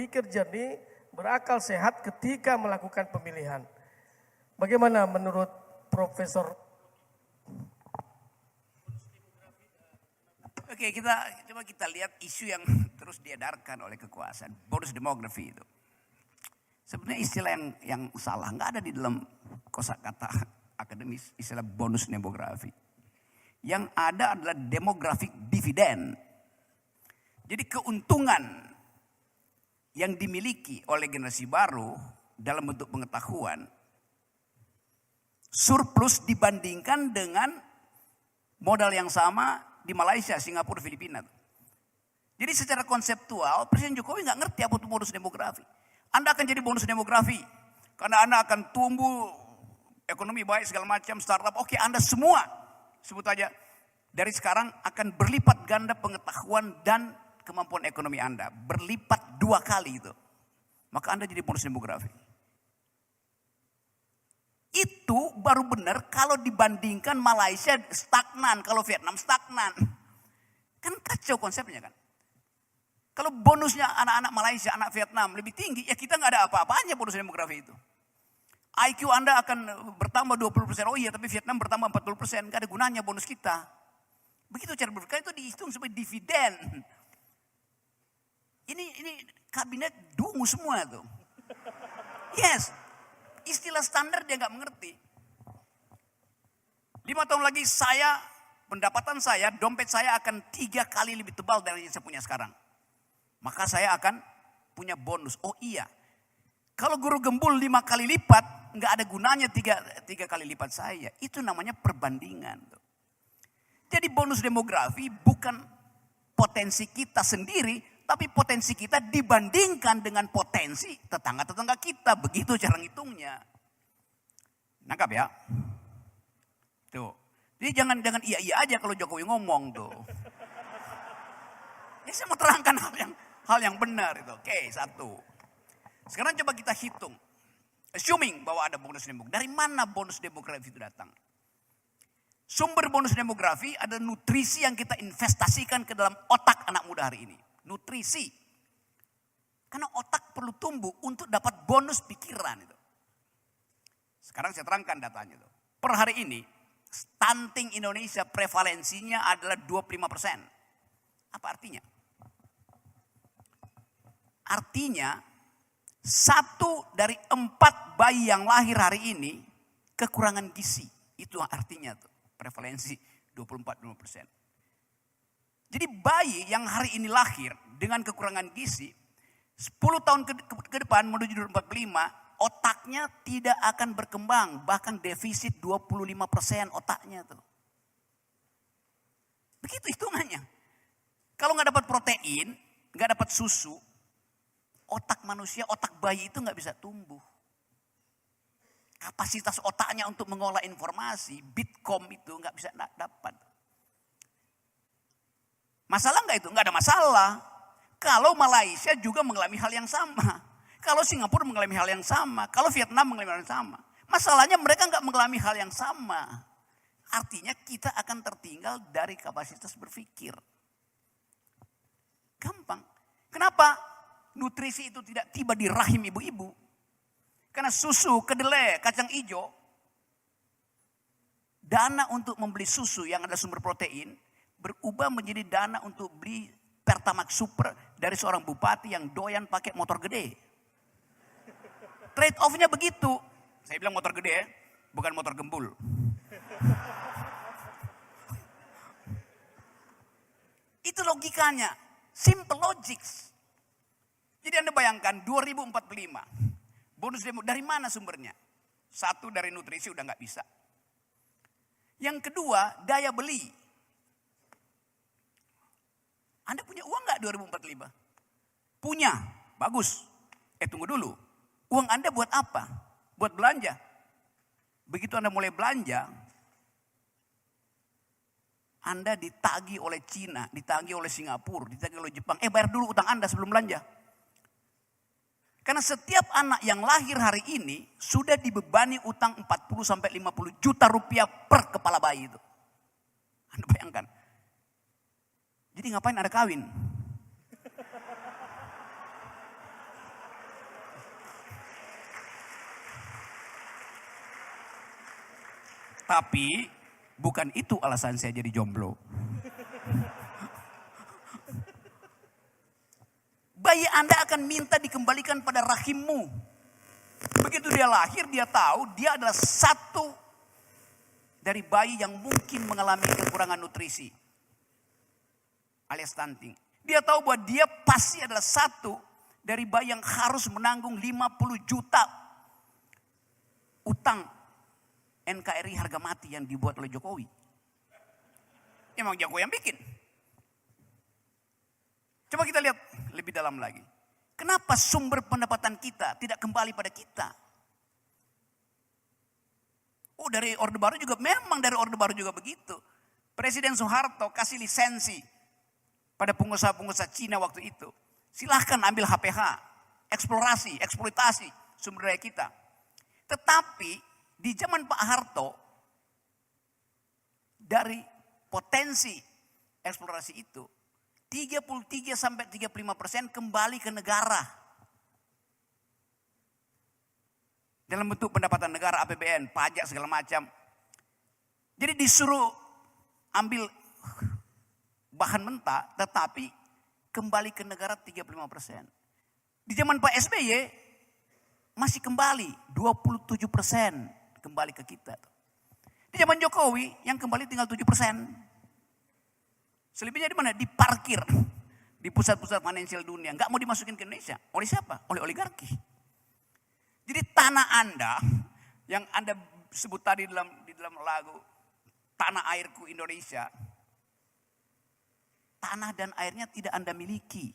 berpikir jernih, berakal sehat ketika melakukan pemilihan. Bagaimana menurut Profesor? Oke, coba kita lihat isu yang terus diedarkan oleh kekuasaan, bonus demografi itu. Sebenarnya istilah yang salah, nggak ada di dalam kosakata akademis istilah bonus demografi. Yang ada adalah demographic dividend. Jadi keuntungan yang dimiliki oleh generasi baru dalam bentuk pengetahuan surplus dibandingkan dengan modal yang sama di Malaysia, Singapura, Filipina. Jadi secara konseptual Presiden Jokowi nggak ngerti apa itu bonus demografi. Anda akan jadi bonus demografi karena Anda akan tumbuh ekonomi baik segala macam startup. Oke, Anda semua sebut aja dari sekarang akan berlipat ganda pengetahuan dan kemampuan ekonomi Anda. Berlipat 2 kali itu. Maka Anda jadi bonus demografi. Itu baru benar kalau dibandingkan Malaysia stagnan, kalau Vietnam stagnan. Kan kacau konsepnya kan. Kalau bonusnya anak-anak Malaysia, anak Vietnam lebih tinggi, ya kita nggak ada apa-apanya bonus demografi itu. IQ Anda akan bertambah 20%, oh iya tapi Vietnam bertambah 40%, nggak ada gunanya bonus kita. Begitu cara berpikir itu dihitung sebagai dividen. Ini kabinet dungu semua tuh. Yes, istilah standar dia nggak mengerti. 5 tahun lagi pendapatan saya, dompet saya akan 3 kali lebih tebal dari yang saya punya sekarang. Maka saya akan punya bonus. Oh iya, kalau guru gembul 5 kali lipat, nggak ada gunanya 3 kali lipat saya. Itu namanya perbandingan. Jadi bonus demografi bukan potensi kita sendiri, tapi potensi kita dibandingkan dengan potensi tetangga-tetangga kita. Begitu cara ngitungnya. Nangkap ya? Tuh. Jadi jangan iya aja kalau Jokowi ngomong tuh. Ini saya mau terangkan hal yang benar itu. Oke, 1. Sekarang coba kita hitung. Assuming bahwa ada bonus demografi. Dari mana bonus demografi itu datang? Sumber bonus demografi ada nutrisi yang kita investasikan ke dalam otak anak muda hari ini. Nutrisi. Karena otak perlu tumbuh untuk dapat bonus pikiran itu. Sekarang saya terangkan datanya itu. Per hari ini, stunting Indonesia prevalensinya adalah 25%. Apa artinya? Artinya 1 dari 4 bayi yang lahir hari ini kekurangan gizi. Itu artinya tuh prevalensi 24-25%. Jadi bayi yang hari ini lahir dengan kekurangan gizi 10 tahun ke depan menuju 2045 otaknya tidak akan berkembang, bahkan defisit 25% otaknya tuh. Begitu hitungannya. Kalau nggak dapat protein, nggak dapat susu, otak manusia, otak bayi itu nggak bisa tumbuh. Kapasitas otaknya untuk mengolah informasi, bitkom itu nggak bisa dapat. Masalah nggak itu? Nggak ada masalah. Kalau Malaysia juga mengalami hal yang sama. Kalau Singapura mengalami hal yang sama. Kalau Vietnam mengalami hal yang sama. Masalahnya mereka nggak mengalami hal yang sama. Artinya kita akan tertinggal dari kapasitas berpikir. Gampang. Kenapa nutrisi itu tidak tiba di rahim ibu-ibu? Karena susu, kedelai, kacang hijau, dana untuk membeli susu yang ada sumber protein berubah menjadi dana untuk beli Pertamax Super dari seorang bupati yang doyan pakai motor gede. Trade off-nya begitu. Saya bilang motor gede, bukan motor gembul. Itu logikanya. Simple logics. Jadi Anda bayangkan 2045. Bonus demo dari mana sumbernya? 1 dari nutrisi udah nggak bisa. Yang kedua daya beli. Anda punya uang nggak 2045? Punya, bagus. Tunggu dulu. Uang Anda buat apa? Buat belanja. Begitu Anda mulai belanja, Anda ditagih oleh Cina, ditagih oleh Singapura, ditagih oleh Jepang. Bayar dulu utang Anda sebelum belanja. Karena setiap anak yang lahir hari ini sudah dibebani utang 40-50 juta rupiah per kepala bayi itu. Anda bayangkan. Jadi ngapain Anda kawin? Tapi bukan itu alasan saya jadi jomblo. Bayi Anda akan minta dikembalikan pada rahimmu. Begitu dia lahir, dia tahu dia adalah satu dari bayi yang mungkin mengalami kekurangan nutrisi alias stunting. Dia tahu bahwa dia pasti adalah satu dari bayi yang harus menanggung 50 juta utang NKRI harga mati yang dibuat oleh Jokowi. Emang Jokowi yang bikin. Coba kita lihat lebih dalam lagi. Kenapa sumber pendapatan kita tidak kembali pada kita? Oh, dari Orde Baru juga, memang dari Orde Baru juga begitu. Presiden Soeharto kasih lisensi pada pengusaha-pengusaha Cina waktu itu. Silahkan ambil HPH, eksplorasi, eksploitasi sumber daya kita. Tetapi di zaman Pak Harto, dari potensi eksplorasi itu, 33-35% kembali ke negara. Dalam bentuk pendapatan negara, APBN, pajak segala macam. Jadi disuruh ambil bahan mentah, tetapi kembali ke negara 35%. Di zaman Pak SBY masih kembali 27% kembali ke kita. Di zaman Jokowi yang kembali tinggal 7%. Selebihnya di mana? Diparkir di pusat-pusat finansial dunia. Nggak mau dimasukin ke Indonesia. Oleh siapa? Oleh oligarki. Jadi tanah Anda yang Anda sebut tadi di dalam lagu Tanah Airku Indonesia, tanah dan airnya tidak Anda miliki.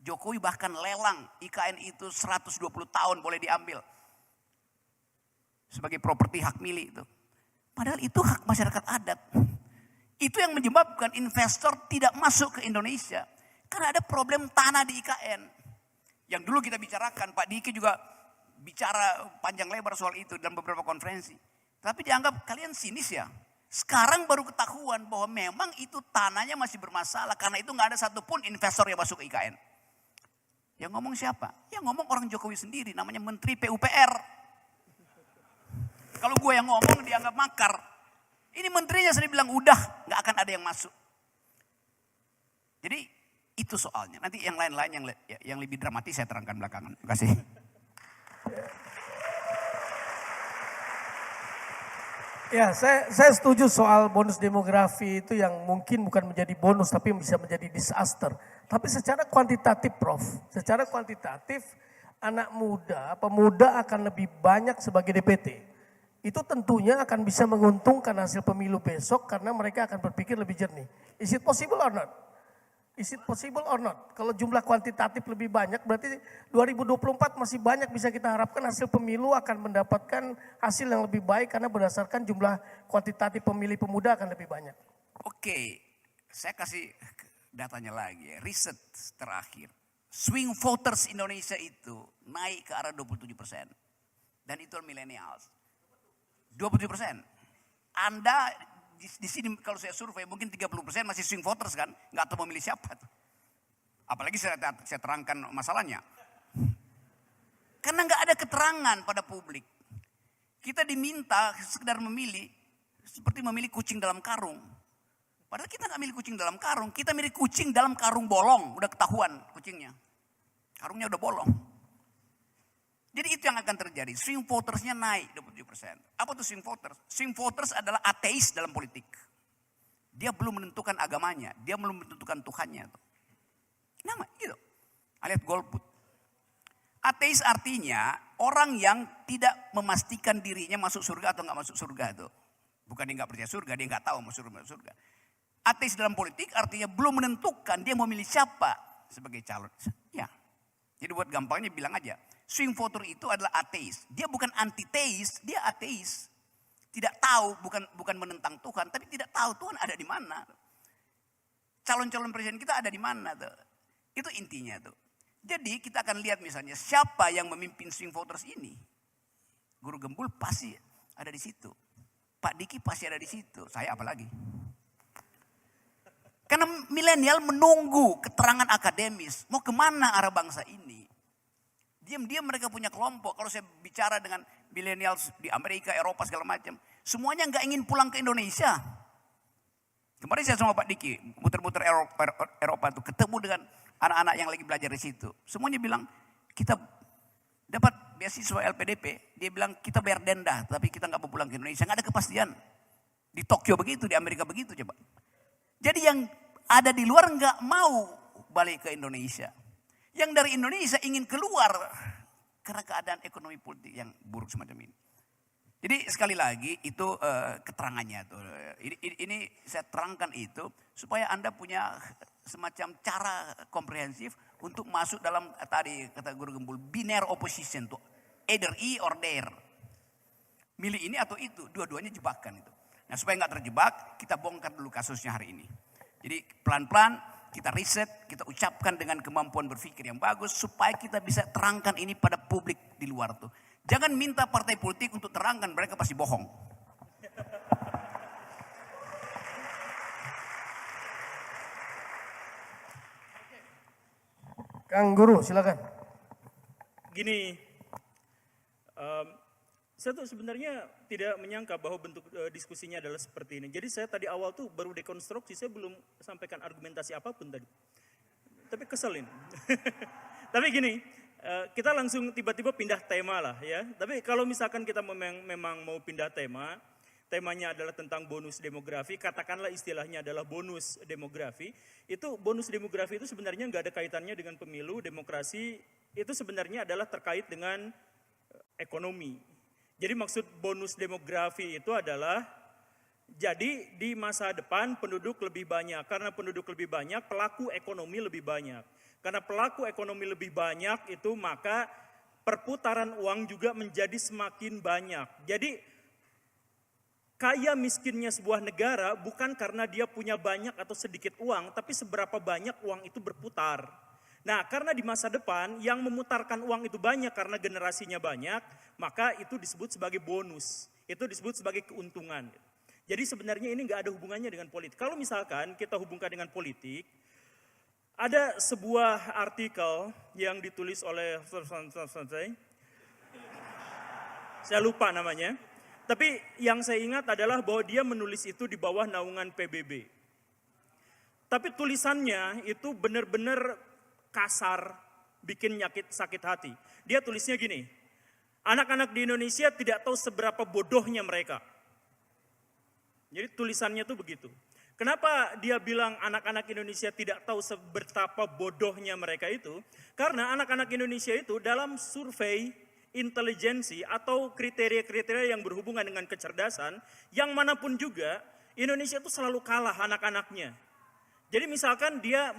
Jokowi bahkan lelang IKN itu 120 tahun boleh diambil sebagai properti hak milik itu. Padahal itu hak masyarakat adat. Itu yang menyebabkan investor tidak masuk ke Indonesia. Karena ada problem tanah di IKN. Yang dulu kita bicarakan, Pak Diki juga bicara panjang lebar soal itu dalam beberapa konferensi. Tapi dianggap kalian sinis ya. Sekarang baru ketahuan bahwa memang itu tanahnya masih bermasalah. Karena itu gak ada satupun investor yang masuk ke IKN. Yang ngomong siapa? Yang ngomong orang Jokowi sendiri, namanya Menteri PUPR. Kalau gue yang ngomong dianggap makar. Ini menterinya sendiri bilang udah gak akan ada yang masuk. Jadi itu soalnya. Nanti yang lain-lain yang lebih dramatis saya terangkan belakangan. Terima kasih. Ya, saya setuju soal bonus demografi itu yang mungkin bukan menjadi bonus tapi bisa menjadi disaster. Tapi secara kuantitatif Prof, secara kuantitatif anak muda, pemuda akan lebih banyak sebagai DPT. Itu tentunya akan bisa menguntungkan hasil pemilu besok karena mereka akan berpikir lebih jernih. Is it possible or not? Is it possible or not? Kalau jumlah kuantitatif lebih banyak berarti 2024 masih banyak bisa kita harapkan hasil pemilu akan mendapatkan hasil yang lebih baik karena berdasarkan jumlah kuantitatif pemilih pemuda akan lebih banyak. Oke, saya kasih datanya lagi ya. Riset terakhir. Swing voters Indonesia itu naik ke arah 27%. Dan itu millennials. 27%. Anda di sini kalau saya survei mungkin 30% masih swing voters kan. Nggak tahu memilih siapa tuh. Apalagi saya terangkan masalahnya. Karena nggak ada keterangan pada publik. Kita diminta sekedar memilih seperti memilih kucing dalam karung. Padahal kita nggak milih kucing dalam karung. Kita milih kucing dalam karung bolong. Udah ketahuan kucingnya. Karungnya udah bolong. Jadi itu yang akan terjadi. Swing votersnya naik 27%. Apa tuh swing voters? Swing voters adalah ateis dalam politik. Dia belum menentukan agamanya. Dia belum menentukan Tuhannya. Nama gitu. Alias golput. Ateis artinya orang yang tidak memastikan dirinya masuk surga atau nggak masuk surga itu. Bukan dia nggak percaya surga, dia nggak tahu masuk surga. Ateis dalam politik artinya belum menentukan dia mau milih siapa sebagai calon. Ya. Jadi buat gampangnya bilang aja. Swing voter itu adalah ateis. Dia bukan antiteis, dia ateis. Tidak tahu, bukan menentang Tuhan, tapi tidak tahu Tuhan ada di mana. Calon-calon presiden kita ada di mana tuh. Itu intinya tuh. Jadi kita akan lihat misalnya siapa yang memimpin swing voters ini. Guru Gembul pasti ada di situ. Pak Diki pasti ada di situ. Saya apalagi. Karena milenial menunggu keterangan akademis. Mau kemana arah bangsa ini? Diam-diam mereka punya kelompok. Kalau saya bicara dengan milenial di Amerika, Eropa segala macam. Semuanya nggak ingin pulang ke Indonesia. Kemarin saya sama Pak Diki, muter-muter Eropa tuh, ketemu dengan anak-anak yang lagi belajar di situ. Semuanya bilang, kita dapat beasiswa LPDP, dia bilang kita bayar denda, tapi kita nggak mau pulang ke Indonesia, nggak ada kepastian. Di Tokyo begitu, di Amerika begitu coba. Jadi yang ada di luar nggak mau balik ke Indonesia. Yang dari Indonesia ingin keluar karena keadaan ekonomi politik yang buruk semacam ini. Jadi sekali lagi itu keterangannya tuh. Ini saya terangkan itu supaya Anda punya semacam cara komprehensif untuk masuk dalam tadi kata Guru Gembul binary opposition tuh, either I or there. Milih ini atau itu, dua-duanya jebakan itu. Nah supaya nggak terjebak, kita bongkar dulu kasusnya hari ini. Jadi pelan-pelan kita riset, kita ucapkan dengan kemampuan berpikir yang bagus supaya kita bisa terangkan ini pada publik di luar tuh. Jangan minta partai politik untuk terangkan, mereka pasti bohong. Kang Guru, silakan. Gini, saya tuh sebenarnya tidak menyangka bahwa bentuk diskusinya adalah seperti ini. Jadi saya tadi awal tuh baru dekonstruksi, saya belum sampaikan argumentasi apapun tadi. Tapi keselin. Tapi gini, kita langsung tiba-tiba pindah tema lah ya. Tapi kalau misalkan kita memang mau pindah tema, temanya adalah tentang bonus demografi, katakanlah istilahnya adalah bonus demografi. Itu bonus demografi itu sebenarnya nggak ada kaitannya dengan pemilu, demokrasi. Itu sebenarnya adalah terkait dengan ekonomi. Jadi maksud bonus demografi itu adalah, jadi di masa depan penduduk lebih banyak. Karena penduduk lebih banyak, pelaku ekonomi lebih banyak. Karena pelaku ekonomi lebih banyak itu maka perputaran uang juga menjadi semakin banyak. Jadi kaya miskinnya sebuah negara bukan karena dia punya banyak atau sedikit uang, tapi seberapa banyak uang itu berputar. Nah, karena di masa depan yang memutarkan uang itu banyak karena generasinya banyak, maka itu disebut sebagai bonus. Itu disebut sebagai keuntungan. Jadi sebenarnya ini nggak ada hubungannya dengan politik. Kalau misalkan kita hubungkan dengan politik, ada sebuah artikel yang ditulis oleh, saya lupa namanya, tapi yang saya ingat adalah bahwa dia menulis itu di bawah naungan PBB. Tapi tulisannya itu benar-benar kasar, bikin sakit hati. Dia tulisnya gini, anak-anak di Indonesia tidak tahu seberapa bodohnya mereka. Jadi tulisannya tuh begitu. Kenapa dia bilang anak-anak Indonesia tidak tahu seberapa bodohnya mereka itu? Karena anak-anak Indonesia itu dalam survei intelijensi atau kriteria-kriteria yang berhubungan dengan kecerdasan, yang manapun juga, Indonesia itu selalu kalah anak-anaknya. Jadi misalkan dia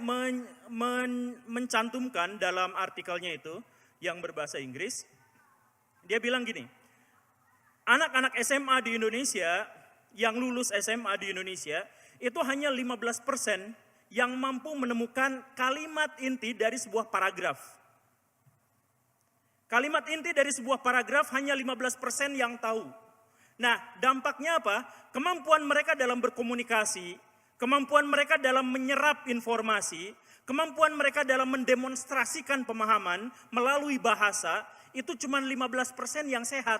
mencantumkan dalam artikelnya itu, yang berbahasa Inggris, dia bilang gini, anak-anak SMA di Indonesia, yang lulus SMA di Indonesia, itu hanya 15% yang mampu menemukan kalimat inti dari sebuah paragraf. Kalimat inti dari sebuah paragraf hanya 15% yang tahu. Nah, dampaknya apa? Kemampuan mereka dalam berkomunikasi, kemampuan mereka dalam menyerap informasi, kemampuan mereka dalam mendemonstrasikan pemahaman melalui bahasa, itu cuma 15% yang sehat.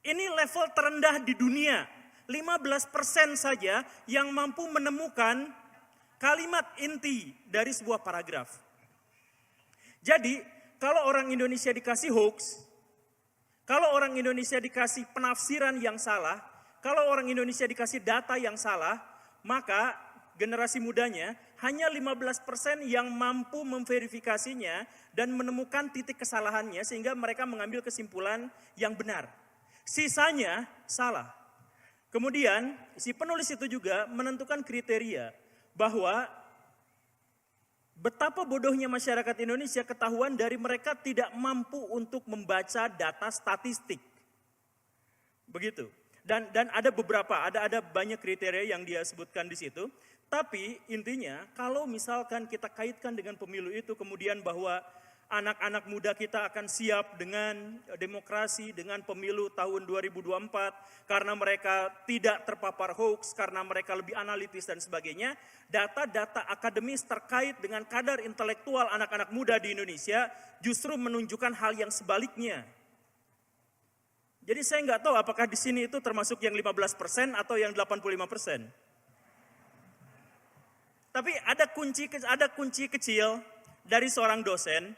Ini level terendah di dunia. 15% saja yang mampu menemukan kalimat inti dari sebuah paragraf. Jadi, kalau orang Indonesia dikasih hoax, kalau orang Indonesia dikasih penafsiran yang salah, kalau orang Indonesia dikasih data yang salah, maka generasi mudanya hanya 15% yang mampu memverifikasinya dan menemukan titik kesalahannya sehingga mereka mengambil kesimpulan yang benar. Sisanya salah. Kemudian si penulis itu juga menentukan kriteria bahwa betapa bodohnya masyarakat Indonesia ketahuan dari mereka tidak mampu untuk membaca data statistik. Begitu. Dan ada beberapa, ada banyak kriteria yang dia sebutkan di situ. Tapi intinya kalau misalkan kita kaitkan dengan pemilu itu kemudian bahwa anak-anak muda kita akan siap dengan demokrasi, dengan pemilu tahun 2024 karena mereka tidak terpapar hoax, karena mereka lebih analitis dan sebagainya. Data-data akademis terkait dengan kadar intelektual anak-anak muda di Indonesia justru menunjukkan hal yang sebaliknya. Jadi saya nggak tahu apakah di sini itu termasuk yang 15% atau yang 85%. Tapi ada kunci kecil dari seorang dosen.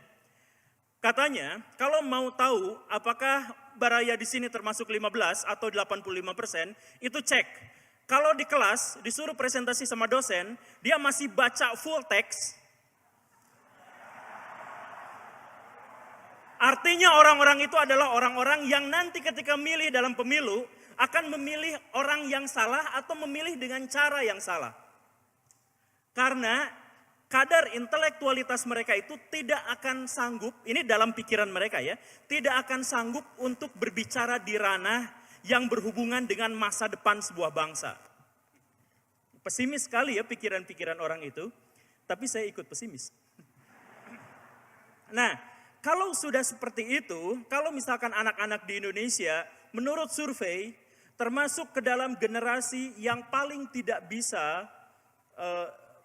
Katanya, kalau mau tahu apakah Baraya di sini termasuk 15 atau 85%, itu cek. Kalau di kelas disuruh presentasi sama dosen, dia masih baca full text. Artinya orang-orang itu adalah orang-orang yang nanti ketika milih dalam pemilu akan memilih orang yang salah atau memilih dengan cara yang salah. Karena kadar intelektualitas mereka itu tidak akan sanggup, ini dalam pikiran mereka ya, tidak akan sanggup untuk berbicara di ranah yang berhubungan dengan masa depan sebuah bangsa. Pesimis sekali ya pikiran-pikiran orang itu, tapi saya ikut pesimis. Nah, kalau sudah seperti itu, kalau misalkan anak-anak di Indonesia, menurut survei, termasuk ke dalam generasi yang paling tidak bisa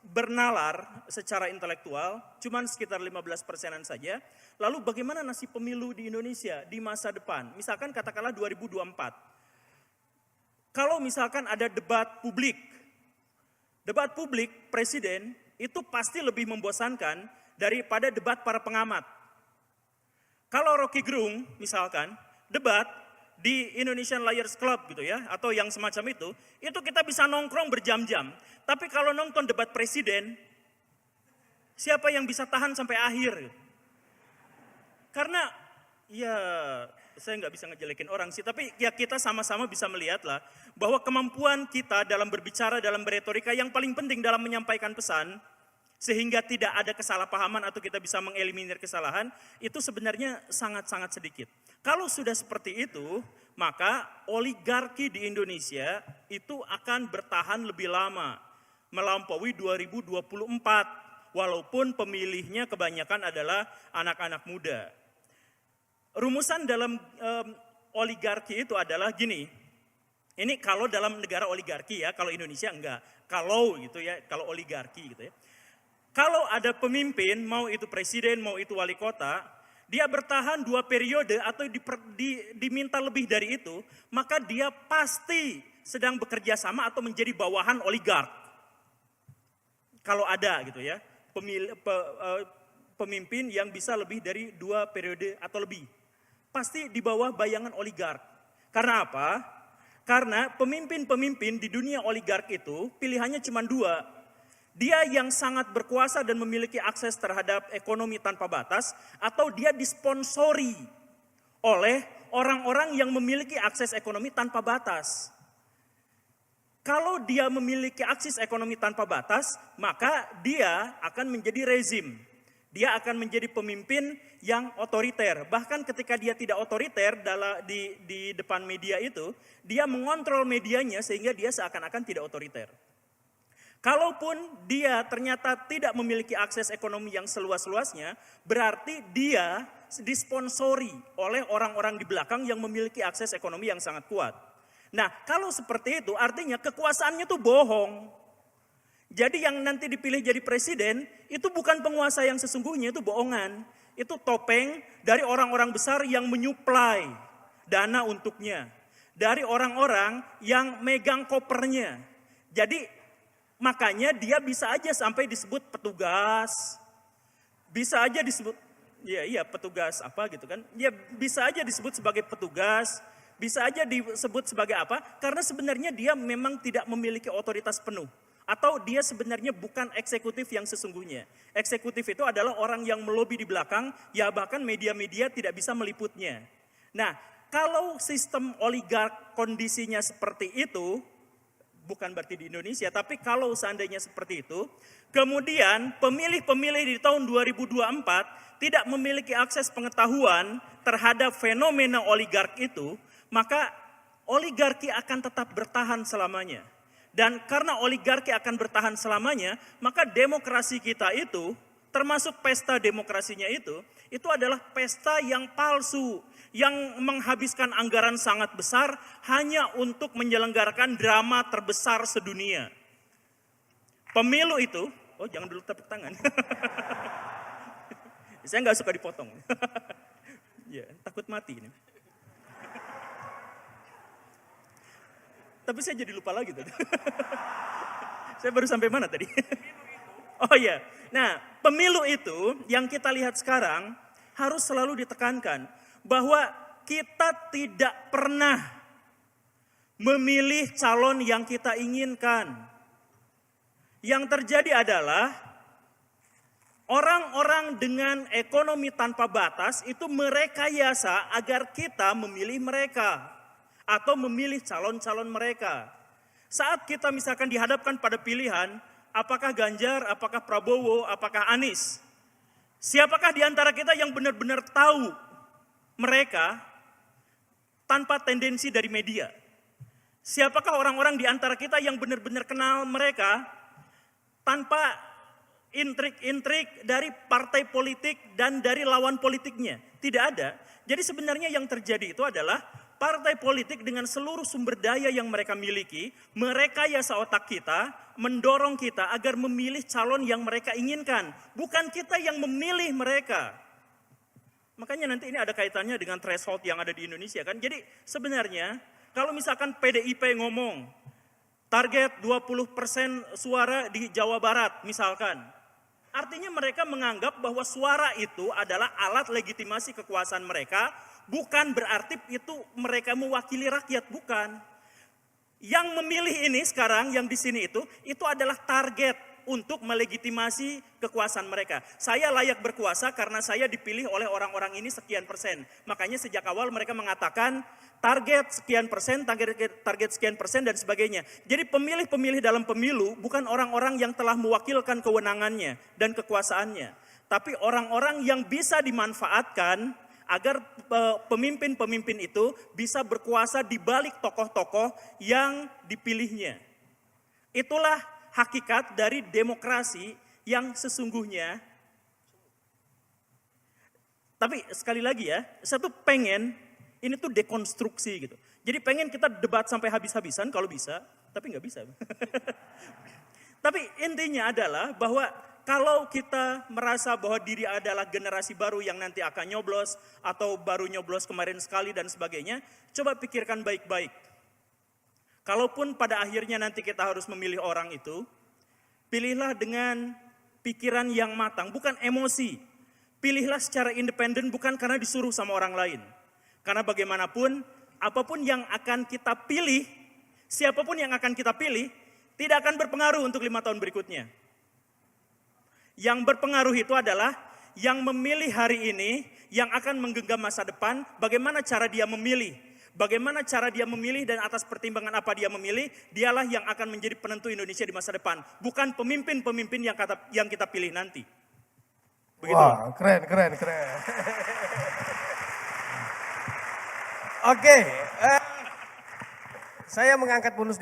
bernalar secara intelektual, cuman sekitar 15%-an saja. Lalu bagaimana nasib pemilu di Indonesia di masa depan? Misalkan katakanlah 2024. Kalau misalkan ada debat publik presiden itu pasti lebih membosankan daripada debat para pengamat. Kalau Rocky Gerung misalkan debat di Indonesian Liars Club gitu ya, atau yang semacam itu kita bisa nongkrong berjam-jam. Tapi kalau nonton debat presiden, siapa yang bisa tahan sampai akhir? Karena ya saya nggak bisa ngejelekin orang sih, tapi ya kita sama-sama bisa melihatlah bahwa kemampuan kita dalam berbicara, dalam beretorika yang paling penting dalam menyampaikan pesan, sehingga tidak ada kesalahpahaman atau kita bisa mengeliminir kesalahan, itu sebenarnya sangat-sangat sedikit. Kalau sudah seperti itu, maka oligarki di Indonesia itu akan bertahan lebih lama, melampaui 2024, walaupun pemilihnya kebanyakan adalah anak-anak muda. Rumusan dalam oligarki itu adalah gini, ini kalau dalam negara oligarki ya, kalau Indonesia enggak, kalau gitu ya, kalau oligarki gitu ya. Kalau ada pemimpin, mau itu presiden, mau itu wali kota, dia bertahan 2 periode atau diminta lebih dari itu, maka dia pasti sedang bekerja sama atau menjadi bawahan oligark. Kalau ada gitu ya, pemimpin yang bisa lebih dari 2 periode atau lebih. Pasti di bawah bayangan oligark. Karena apa? Karena pemimpin-pemimpin di dunia oligark itu pilihannya cuma 2. Dia yang sangat berkuasa dan memiliki akses terhadap ekonomi tanpa batas, atau dia disponsori oleh orang-orang yang memiliki akses ekonomi tanpa batas. Kalau dia memiliki akses ekonomi tanpa batas, maka dia akan menjadi rezim. Dia akan menjadi pemimpin yang otoriter. Bahkan ketika dia tidak otoriter di depan media itu, dia mengontrol medianya sehingga dia seakan-akan tidak otoriter. Kalaupun dia ternyata tidak memiliki akses ekonomi yang seluas-luasnya, berarti dia disponsori oleh orang-orang di belakang yang memiliki akses ekonomi yang sangat kuat. Nah, kalau seperti itu artinya kekuasaannya itu bohong. Jadi yang nanti dipilih jadi presiden itu bukan penguasa yang sesungguhnya, itu bohongan. Itu topeng dari orang-orang besar yang menyuplai dana untuknya. Dari orang-orang yang megang kopernya. Jadi makanya dia bisa aja sampai disebut petugas. Bisa aja disebut, ya petugas apa gitu kan. Ya bisa aja disebut sebagai petugas. Bisa aja disebut sebagai apa. Karena sebenarnya dia memang tidak memiliki otoritas penuh. Atau dia sebenarnya bukan eksekutif yang sesungguhnya. Eksekutif itu adalah orang yang melobi di belakang, ya bahkan media-media tidak bisa meliputnya. Nah, kalau sistem oligark kondisinya seperti itu, bukan berarti di Indonesia, tapi kalau seandainya seperti itu, kemudian pemilih-pemilih di tahun 2024 tidak memiliki akses pengetahuan terhadap fenomena oligark itu, maka oligarki akan tetap bertahan selamanya. Dan karena oligarki akan bertahan selamanya, maka demokrasi kita itu, termasuk pesta demokrasinya itu adalah pesta yang palsu, yang menghabiskan anggaran sangat besar hanya untuk menyelenggarakan drama terbesar sedunia. Pemilu itu, oh jangan dulu tepuk tangan. Saya nggak suka dipotong. Ya, takut mati ini. Tapi saya jadi lupa lagi tadi. Saya baru sampai mana tadi? Oh iya, nah pemilu itu yang kita lihat sekarang harus selalu ditekankan bahwa kita tidak pernah memilih calon yang kita inginkan. Yang terjadi adalah orang-orang dengan ekonomi tanpa batas itu merekayasa agar kita memilih mereka atau memilih calon-calon mereka. Saat kita misalkan dihadapkan pada pilihan, apakah Ganjar, apakah Prabowo, apakah Anies? Siapakah di antara kita yang benar-benar tahu mereka tanpa tendensi dari media? Siapakah orang-orang di antara kita yang benar-benar kenal mereka tanpa intrik-intrik dari partai politik dan dari lawan politiknya? Tidak ada. Jadi sebenarnya yang terjadi itu adalah partai politik dengan seluruh sumber daya yang mereka miliki, merekayasa otak kita, mendorong kita agar memilih calon yang mereka inginkan. Bukan kita yang memilih mereka. Makanya nanti ini ada kaitannya dengan threshold yang ada di Indonesia kan. Jadi sebenarnya kalau misalkan PDIP ngomong target 20% suara di Jawa Barat misalkan. Artinya mereka menganggap bahwa suara itu adalah alat legitimasi kekuasaan mereka. Bukan berarti itu mereka mewakili rakyat, bukan. Yang memilih ini sekarang, yang di sini itu adalah target untuk melegitimasi kekuasaan mereka. Saya layak berkuasa karena saya dipilih oleh orang-orang ini sekian persen. Makanya sejak awal mereka mengatakan target sekian persen, target sekian persen dan sebagainya. Jadi pemilih-pemilih dalam pemilu bukan orang-orang yang telah mewakilkan kewenangannya dan kekuasaannya. Tapi orang-orang yang bisa dimanfaatkan agar pemimpin-pemimpin itu bisa berkuasa di balik tokoh-tokoh yang dipilihnya. Itulah hakikat dari demokrasi yang sesungguhnya. Tapi sekali lagi ya, saya tuh pengen ini tuh dekonstruksi gitu. Jadi pengen kita debat sampai habis-habisan kalau bisa, tapi nggak bisa. Tapi intinya adalah bahwa kalau kita merasa bahwa diri adalah generasi baru yang nanti akan nyoblos atau baru nyoblos kemarin sekali dan sebagainya, coba pikirkan baik-baik. Kalaupun pada akhirnya nanti kita harus memilih orang itu, pilihlah dengan pikiran yang matang, bukan emosi. Pilihlah secara independen bukan karena disuruh sama orang lain. Karena bagaimanapun, apapun yang akan kita pilih, siapapun yang akan kita pilih, tidak akan berpengaruh untuk 5 tahun berikutnya. Yang berpengaruh itu adalah yang memilih hari ini, yang akan menggenggam masa depan, bagaimana cara dia memilih. Bagaimana cara dia memilih dan atas pertimbangan apa dia memilih, dialah yang akan menjadi penentu Indonesia di masa depan. Bukan pemimpin-pemimpin yang kita pilih nanti. Begitu. Wah, keren. Oke, saya mengangkat bonus